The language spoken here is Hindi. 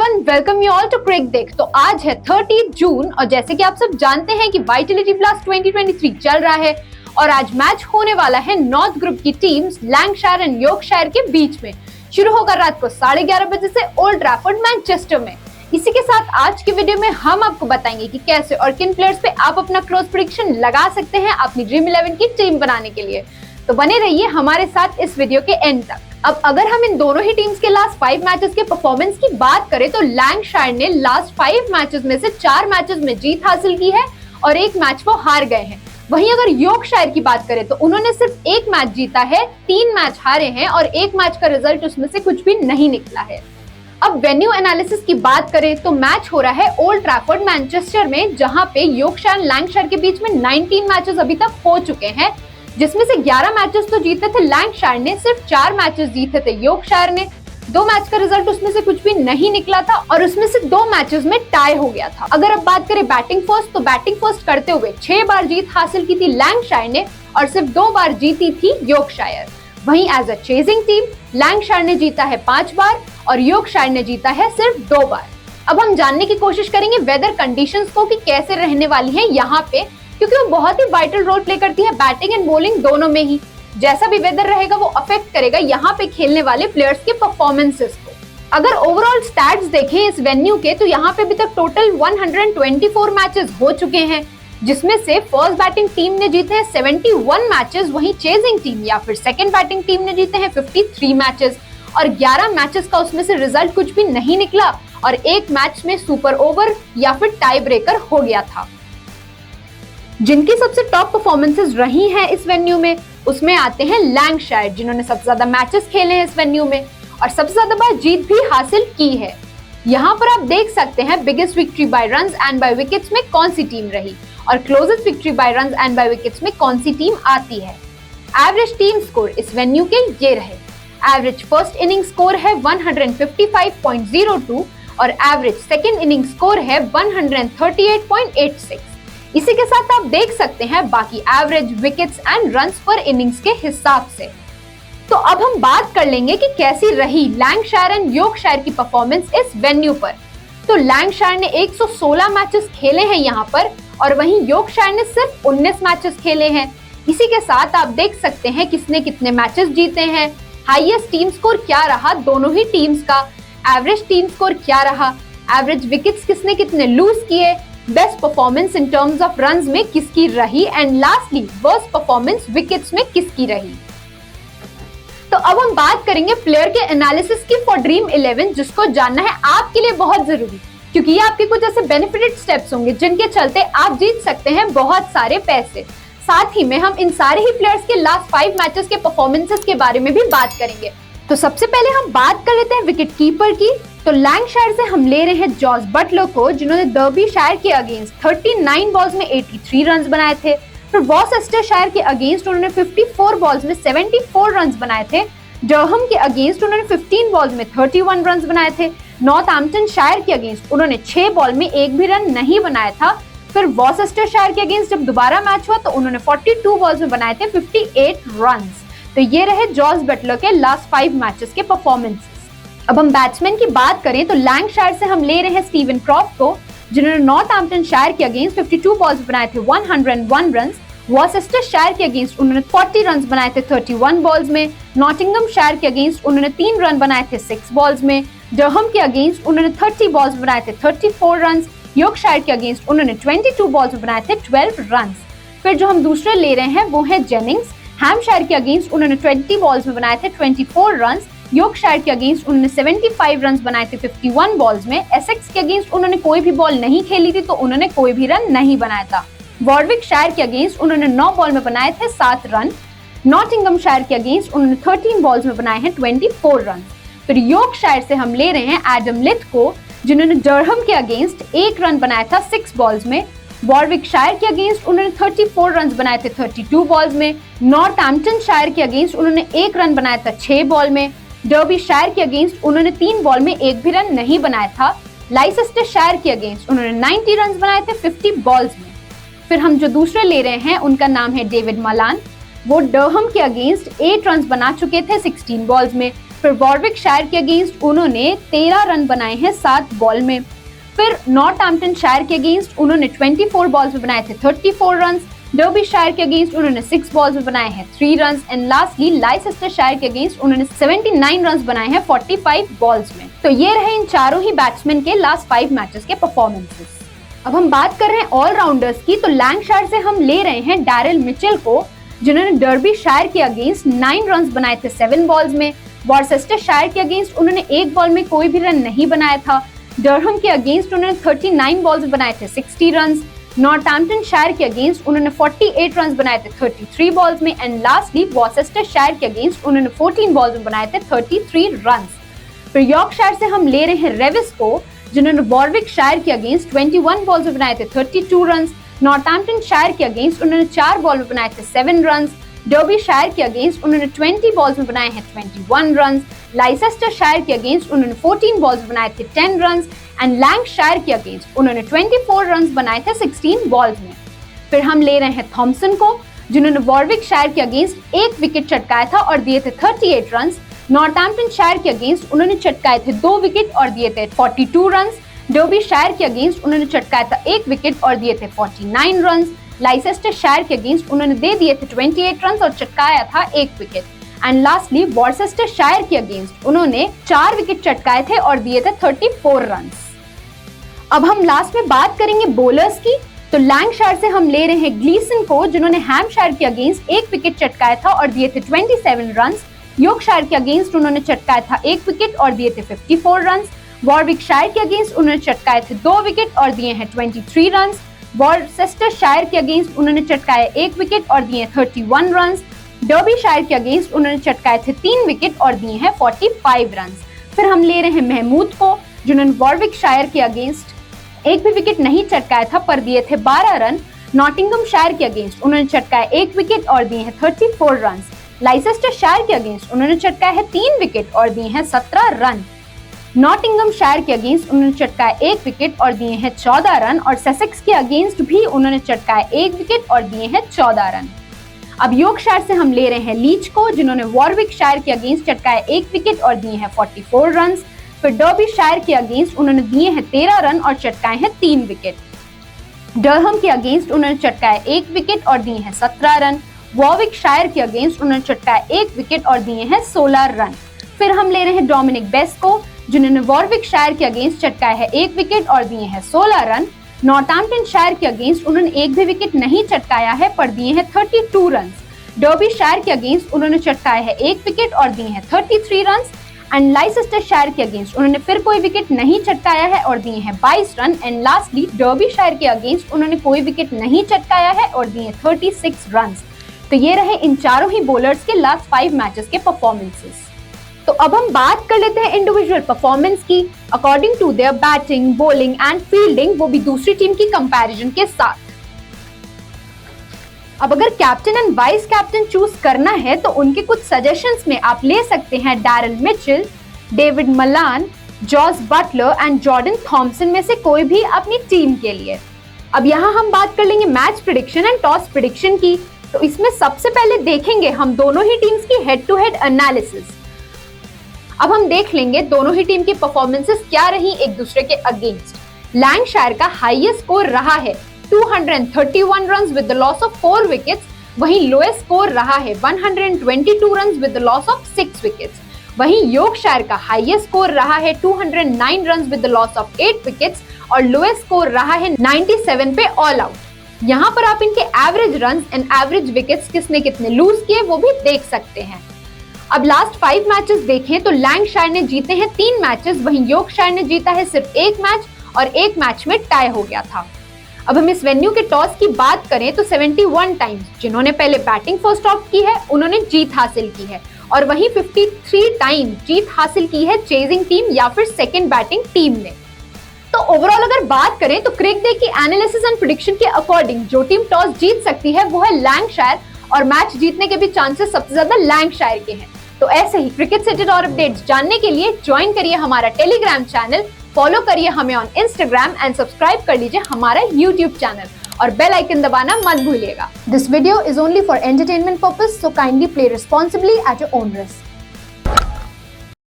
Everyone, welcome you all to Cric Dekh. तो आज है 30 जून और जैसे कि आप सब जानते हैं कि वाइटलिटी ब्लास्ट 2023 चल रहा है और आज मैच होने वाला है नॉर्थ ग्रुप की टीम्स लैंकशायर एंड यॉर्कशायर के बीच में। शुरू होगा रात को 11:30 बजे से ओल्ड ट्रैफर्ड मैनचेस्टर में। इसी के साथ आज की वीडियो में हम आपको बताएंगे कि कैसे और किन प्लेयर्स पे आप अपना क्रॉस प्रेडिक्शन लगा सकते हैं अपनी ड्रीम 11 की टीम बनाने के लिए। तो बने रहिए हमारे साथ इस वीडियो के एंड तक। अब अगर हम इन दोनों ही टीम्स के लास्ट 5 मैचेस के परफॉर्मेंस की बात करें तो लैंकशायर ने लास्ट 5 मैचेस में से 4 मैचेस में जीत हासिल की है और 1 मैच वो हार गए हैं। वहीं अगर यॉर्कशायर की बात करें तो उन्होंने सिर्फ 1 मैच जीता है, 3 मैच हारे हैं और 1 मैच का रिजल्ट उसमें से कुछ भी नहीं निकला है। अब वेन्यू एनालिसिस की बात करें तो मैच हो रहा है ओल्ड ट्रैफर्ड मैनचेस्टर में, जहां पे यॉर्कशायर लैंकशायर के बीच में 19 मैचेस अभी तक हो चुके हैं, जिसमें से 11 मैचेस तो जीते थे लैंकशायर ने, सिर्फ 4 मैचेस जीते थे यॉर्कशायर ने। 2 मैच का रिजल्ट उसमें से कुछ भी नहीं निकला था और उसमें से 2 मैचेस में टाई हो गया था। अगर अब बात करें बैटिंग फर्स्ट तो बैटिंग फर्स्ट करते हुए 6 बार जीत हासिल की थी लैंकशायर ने और सिर्फ 2 बार जीती थी यॉर्कशायर। वहीं as a chasing team Lancashire ने जीता है 5 बार और यॉर्कशायर ने जीता है सिर्फ 2 बार। अब हम जानने की कोशिश करेंगे वेदर कंडीशंस को कि कैसे रहने वाली है यहाँ पे, क्योंकि वो बहुत ही वाइटल रोल प्ले करती है बैटिंग एंड बॉलिंग दोनों में ही। जैसा भी वेदर रहेगा वो अफेक्ट करेगा यहाँ पे खेलने वाले प्लेयर्स के परफॉर्मेंसेस को। अगर ओवरऑल स्टैट्स देखें इस वेन्यू के तो यहाँ पे अभी तक टोटल 124 मैचेस हो चुके हैं, जिसमें से फर्स्ट बैटिंग टीम ने जीते हैं 71 मैचेस, वहीं चेजिंग टीम या फिर सेकंड बैटिंग टीम ने जीते हैं 53 मैचेस और 11 मैचेस का उसमें से रिजल्ट कुछ भी नहीं निकला और 1 मैच में सुपर ओवर या फिर टाई ब्रेकर हो गया था। जिनकी सबसे टॉप परफॉर्मेंसेस रही हैं इस वेन्यू में उसमें आते हैं लैंकशायर, जिन्होंने सबसे ज्यादा मैचेस खेले हैं इस वेन्यू में और सबसे ज्यादा बार जीत भी हासिल की है। यहाँ पर आप देख सकते हैं biggest victory by runs and by wickets में कौन सी टीम रही और closest victory by runs and by wickets में कौन सी टीम आती है। एवरेज टीम स्कोर इस वेन्यू के ये रहे। एवरेज फर्स्ट इनिंग स्कोर है 155.02 और एवरेज सेकेंड इनिंग स्कोर है 138.86। इसी के साथ आप देख सकते हैं बाकी एवरेज विकेट्स एंड रन्स पर इनिंग्स के हिसाब से। तो अब हम बात कर लेंगे कि कैसी रही लैंकशायर एंड यॉर्कशायर की परफॉर्मेंस इस वेन्यू पर। तो लैंकशायर ने 116 मैचेस खेले हैं यहाँ पर और वहीं यॉर्कशायर ने सिर्फ 19 मैचेस खेले हैं। इसी के साथ आप देख सकते हैं किसने कितने मैचेस जीते हैं, हाईएस्ट टीम स्कोर क्या रहा दोनों ही टीम्स का, एवरेज टीम स्कोर क्या रहा, एवरेज विकेट्स किसने कितने लूज किए, best performance in terms of runs में किसकी रही and lastly worst performance wickets में किसकी रही। तो अब हम बात करेंगे प्लेयर के एनालिसिस की फॉर ड्रीम 11, जिसको जानना है आपके लिए बहुत जरूरी, क्योंकि ये आपके कुछ ऐसे बेनिफिटेड स्टेप्स होंगे जिनके चलते आप जीत सकते हैं बहुत सारे पैसे। साथ ही में हम इन सारे ही प्लेयर्स के लास्ट 5 मैचेस के परफॉर्मेंसेस के बारे में भी बात करेंगे। तो सबसे पहले हम बात कर लेते हैं विकेट कीपर की। तो लैंकशायर से हम ले रहे हैं जॉस बटलर को, जिन्होंने डर्बीशायर के अगेंस्ट 39 बॉल्स में 83 रन्स बनाए थे। फिर वॉर्सेस्टरशायर के अगेंस्ट उन्होंने 54 बॉल्स में 74 रन्स बनाए थे। डरहम के अगेंस्ट उन्होंने 15 बॉल्स में 31 रन्स बनाए थे। नॉर्थहैम्पटनशायर के अगेंस्ट उन्होंने 6 बॉल में 1 भी रन नहीं बनाया था। फिर वॉर्सेस्टरशायर के अगेंस्ट जब दोबारा मैच हुआ तो उन्होंने 42 बॉल्स में बनाए थे 58 रन्स। तो ये रहे जॉस बटलर के लास्ट 5 मैचेस के परफॉर्मेंसेस। अब हम बैट्समैन की बात करें तो लैंकशायर से हम ले रहे हैं स्टीवन क्रॉफ्ट को, जिन्होंने नॉर्थहैम्पटनशायर के अगेंस्ट 52 बॉल्स बनाए थे 101 रन्स। वॉर्सेस्टरशायर के अगेंस्ट उन्होंने 40 रन्स बनाए थे 31 बॉल्स में। नॉटिंघमशायर के अगेंस्ट उन्होंने 3 रन बनाए थे 6 बॉल्स में। डरहम के अगेंस्ट उन्होंने 30 बॉल्स बनाए थे 34 रन्स। यॉर्कशायर के अगेंस्ट उन्होंने 22 बॉल्स में बनाए थे 12 रन्स। फिर जो हम दूसरे ले रहे हैं वो है जेनिंग्स। हैम्पशायर के अगेंस्ट उन्होंने 20 बॉल्स में बनाए थे 24 रन्स। यॉर्कशायर के अगेंस्ट उन्होंने 75 रन्स बनाए थे 51 बॉल्स में। एसेक्स के अगेंस्ट उन्होंने कोई भी बॉल नहीं खेली थी तो उन्होंने कोई भी रन नहीं बनाया था। वॉरविकशायर के अगेंस्ट उन्होंने 9 बॉल में बनाए थे 7 रन। नॉटिंघमशायर के अगेंस्ट उन्होंने 13 बॉल्स में बनाए हैं 24 रन। फिर यॉर्कशायर से हम ले रहे हैं एडम लिथ को, जिन्होंने डरहम के अगेंस्ट 1 रन बनाया था 6 बॉल्स में। वॉरविकशायर के अगेंस्ट उन्होंने 34 रन बनाए थे 32 बॉल्स में। नॉर्थहैम्पटनशायर के अगेंस्ट उन्होंने 1 रन बनाया था 6 बॉल में। डर्बीशायर के अगेंस्ट उन्होंने 3 बॉल में 1 भी रन नहीं बनाया था। लाइसेस्टरशायर के अगेंस्ट उन्होंने 90 रन बनाए थे 50 बॉल्स में। फिर हम जो दूसरे ले रहे हैं उनका नाम है डेविड मलान। वो डरहम के अगेंस्ट 8 रन बना चुके थे 16 बॉल्स में। फिर वॉरविकशायर के अगेंस्ट उन्होंने 13 रन बनाए हैं 7 बॉल में। फिर नॉर्थहैम्पटनशायर के अगेंस्ट उन्होंने 24 बॉल्स में बनाए थे 34 रन। डर्बीशायर के अगेंस्ट उन्होंने 6 बॉल्स में बनाए हैं 3 रन एंड लास्टली लाइसेस्टरशायर के अगेंस्ट उन्होंने 79 रन बनाए हैं 45 बॉल्स में। तो ये रहे इन चारों ही बैट्समैन के लास्ट 5 मैचेस के परफॉर्मेंसेस। अब हम बात कर रहे हैं ऑलराउंडर्स की, तो लैंकशायर से हम ले रहे हैं डैरिल मिचेल को, जिन्होंने डर्बीशायर के अगेंस्ट 9 रन बनाए थे 7 बॉल्स में। वॉर्सेस्टरशायर के अगेंस्ट उन्होंने 1 बॉल में कोई भी रन नहीं बनाया था। डरहम के अगेंस्ट उन्होंने 39 बॉल्स बनाए थे 60 रन। नॉर्थहैम्पटनशायर के अगेंस्ट उन्होंने 48 रन बनाए थे 33 बॉल्स में एंड लास्टली वॉर्सेस्टरशायर के अगेंस्ट उन्होंने 14 बॉल्स में बनाए थे 33 रन। फिर यॉर्कशायर से हम ले रहे हैं रेविस को, जिन्होंने वॉरविकशायर के अगेंस्ट 21 बॉल्स में बनाए थे 32 रन। नॉर्थहैम्पटनशायर के अगेंस्ट उन्होंने 4 बॉल में बनाए थे 7 रन। डर्बीशायर के अगेंस्ट उन्होंने 20 बॉल्स में बनाए हैं 21 रन। लाइसेस्टरशायर के अगेंस्ट उन्होंने 14 बॉल्स में बनाए थे 10 रन एंड लैंकशायर के अगेंस्ट उन्होंने 24 रन बनाए थे 16 बॉल्स में। फिर हम ले रहे हैं थॉमसन को, जिन्होंने वॉरविकशायर के अगेंस्ट 1 विकेट चटकाया था और दिए थे 38 रन। नॉर्थहैम्पटनशायर के अगेंस्ट उन्होंने चटकाए थे 2 विकेट और दिए थे 42 रन। डर्बीशायर के अगेंस्ट उन्होंने चटकाया था 1 विकेट और दिए थे 49 रन। लाइसेस्टरशायर के अगेंस्ट उन्होंने दे दिए थे 28 रन और चटकाया था 1 विकेट एंड लास्टली वॉर्सेस्टरशायर के अगेंस्ट उन्होंने 4 विकेट चटकाए थे और दिए थे 34 रन। अब हम लास्ट में बात करेंगे बॉलर्स की, तो लैंकशायर से हम ले रहे हैं ग्लीसन को, जिन्होंने हैम्पशायर के अगेंस्ट 1 विकेट चटकाया था और दिए थे 27 रन। यॉर्कशायर के अगेंस्ट उन्होंने चटकाया था 1 विकेट और दिए थे 54 रन। वॉरविकशायर के अगेंस्ट उन्होंने चटकाए थे 2 विकेट और दिए हैं 23 रन। वॉर्सेस्टरशायर के अगेंस्ट उन्होंने चटकाए 1 विकेट और दिए 31 रन। डर्बीशायर के अगेंस्ट उन्होंने चटकाए थे 3 विकेट और दिए हैं 45 रन। फिर हम ले रहे हैं महमूद को, जिन्होंने वॉरविकशायर के अगेंस्ट 1 भी विकेट नहीं चटकाया था पर दिए थे 12 रन। नॉटिंघमशायर के अगेंस्ट उन्होंने चटकाए 1 विकेट और दिए हैं 34 रन। लाइसेस्टरशायर के अगेंस्ट उन्होंने चटकाए हैं 3 विकेट और दिए हैं 17 रन। नॉटिंघमशायर के अगेंस्ट उन्होंने चटकाए 1 विकेट और दिए हैं 14 रन और ससेक्स के अगेंस्ट भी उन्होंने चटकाए 1 विकेट और दिए हैं 14 रन। अब यॉर्कशायर से हम ले रहे हैं लीच को, जिन्होंने वॉरविकशायर के अगेंस्ट चटकाए 1 विकेट और दिए हैं 44 रन। फिर डर्बीशायर के अगेंस्ट उन्होंने दिए हैं 13 रन और चटकाए हैं 3 विकेट। डरहम के अगेंस्ट उन्होंने चटकाए 1 विकेट और दिए हैं 17 रन। वॉरविकशायर के अगेंस्ट उन्होंने चटकाए 1 विकेट और दिए हैं 16 रन। फिर हम ले रहे हैं डोमिनिक बेस्ट को, जिन्होंने वॉरविकशायर के अगेंस्ट चटकाए हैं 1 विकेट और दिए हैं 16 रन। नॉर्थहैम्पटनशायर के अगेंस्ट उन्होंने 1 भी विकेट नहीं चटकाया है पर दिए हैं 32 रन। डर्बीशायर के अगेंस्ट उन्होंने चटकाए हैं 1 विकेट और दिए हैं 33 रन एंड लाइसेस्टरशायर के अगेंस्ट उन्होंने फिर कोई विकेट नहीं चटकाया है और दिए हैं 22 रन एंड लास्टली डर्बीशायर के अगेंस्ट उन्होंने कोई विकेट नहीं चटकाया है और दिए 36 रन। तो ये रहे इन चारों ही बॉलर्स के लास्ट 5 मैचेस के परफॉर्मेंसेस। तो अब हम बात कर लेते हैं इंडिविजुअल परफॉर्मेंस की according to their batting, bowling and fielding, वो भी दूसरी टीम की कंपैरिजन के साथ। अब अगर captain and vice captain choose करना है तो उनके कुछ सजेशंस में आप ले सकते हैं Daryl Mitchell, David Malan, Jos Buttler and Jordan Thompson में से कोई भी अपनी टीम के लिए। अब यहाँ हम बात कर लेंगे match prediction and toss prediction की। तो इसमें सबसे पहले देखेंगे हम दोनों ही टीम्स की हेड टू हेड एनालिसिस। अब हम देख लेंगे दोनों ही टीम की परफॉर्मेंसेस क्या रही एक दूसरे के अगेंस्ट। लैंकशायर का हाईएस्ट स्कोर रहा है 231 runs with the loss of 4 wickets, वहीं लोएस्ट स्कोर रहा है 122 runs with the loss of 6 wickets. वहीं यॉर्कशायर का हाईएस्ट स्कोर रहा है 209 runs with the loss of 8 wickets और लोएस्ट स्कोर रहा है 97 पे ऑल आउट। यहाँ पर आप इनके average runs and average wickets किसने कितने लूज किए वो भी देख सकते हैं। अब लास्ट 5 मैचेस देखें तो लैंकशायर ने जीते हैं 3 मैचेस, वहीं यॉर्कशायर ने जीता है सिर्फ 1 मैच और 1 मैच में टाई हो गया था। अब हम इस वेन्यू के टॉस की बात करें तो 71 टाइम्स जिन्होंने पहले बैटिंग फर्स्ट ऑफ की है उन्होंने जीत हासिल की है और वहीं 53 टाइम जीत हासिल की है चेजिंग टीम या फिर सेकंड बैटिंग टीम ने। तो ओवरऑल अगर बात करें तो क्रिक डे की एनालिसिस एंड प्रेडिक्शन के अकॉर्डिंग जो टीम टॉस जीत सकती है वो है लैंकशायर और मैच जीतने के भी चांसेस सबसे ज्यादा लैंकशायर के हैं। तो ऐसे ही क्रिकेट से रिलेटेड और अपडेट्स जानने के लिए ज्वाइन करिए हमारा टेलीग्राम चैनल, फॉलो करिए हमें ऑन इंस्टाग्राम एंड सब्सक्राइब कर लीजिए हमारा यूट्यूब चैनल और बेल आइकन दबाना मत भूलिएगा। This video is only for entertainment purpose, so kindly play responsibly at your own risk.